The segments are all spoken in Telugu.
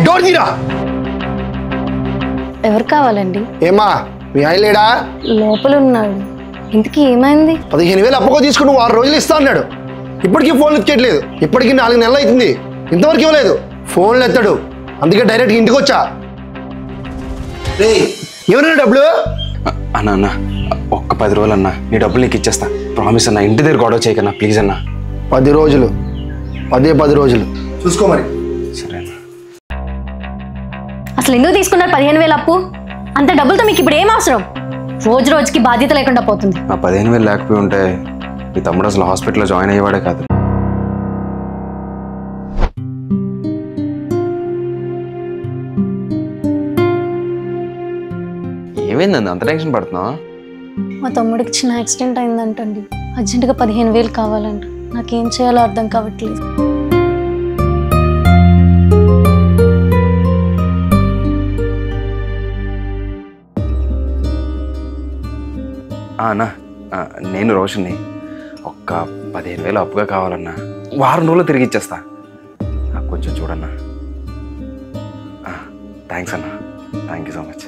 డోర్ తీరా. ఎవరు కావాలండి? ఏమా మీ ఆయన లేడా? లోపల ఉన్నాడు. ఇంతకీ ఏమైంది? 15,000 అప్పుకో తీసుకుని 6 రోజులు ఇస్తా అన్నాడు. ఇప్పటికీ ఫోన్లు ఇచ్చేయట్లేదు. ఇప్పటికీ 4 నెలలు అవుతుంది, ఇంతవరకు ఇవ్వలేదు. ఫోన్లు ఎత్తాడు, అందుకే డైరెక్ట్గా ఇంటికి వచ్చా. ఏమన్నా డబ్బులు? అన్న అన్న ఒక్క 10 రోజులు అన్న, నీ డబ్బులు నీకు ఇచ్చేస్తా, ప్రామిస్ అన్న. ఇంటి దగ్గర గొడవ చేయకన్నా ప్లీజ్ అన్న. 10 రోజులు, 10 రోజులు చూసుకో మరి. సరే అన్న. అసలు ఎందుకు తీసుకున్నారు 15,000 అప్పు? అంత డబ్బులతో మీకు ఇప్పుడు ఏం అవసరం? రోజు రోజుకి బాధ్యత లేకుండా పోతుంది. ఆ 15,000 లేకపోయి ఉంటే మీ తమ్ముడు అసలు హాస్పిటల్లో జాయిన్ అయ్యేవాడే కాదు. ఏమైందండి అంత టెన్షన్ పడుతున్నావు? మా తమ్ముడికి చిన్న యాక్సిడెంట్ అయిందంటండి. అర్జెంటుగా 15,000 కావాలంట. నాకేం చేయాలో అర్థం కావట్లేదు. అన్నా నేను రోషన్ని. ఒక్క 15,000 అప్పుగా కావాలన్నా. వారం రోజులు తిరిగి ఇచ్చేస్తా, కొంచెం చూడన్నా. థ్యాంక్స్ అన్నా, thank you so much.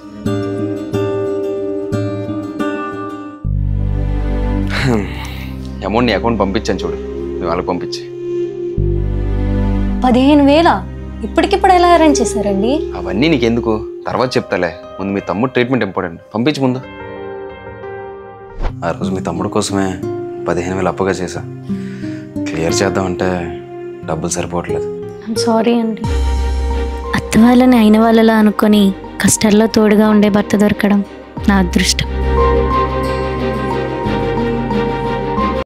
Amount నీ అకౌంట్ పంపించాను చూడు, మీ వాళ్ళకి పంపించి. 15,000 ఇప్పటికిప్పుడు ఎలా అరేంజ్ చేశారండి? అవన్నీ నీకెందుకు, తర్వాత చెప్తాలే. ముందు మీ తమ్ముడు ట్రీట్మెంట్ ఇంపార్టెంట్, పంపించి ముందు. ఆ రోజు మీ తమ్ముడు కోసమే 15,000 అప్పుగా చేశా. క్లియర్ చేద్దామంటే డబ్బులు సరిపోవట్లేదు. ఐమ్ సారీ అండి. అత్త వాళ్ళని అయిన వాళ్ళలా అనుకొని కష్టాల్లో తోడుగా ఉండే భర్త దొరకడం నా అదృష్టం.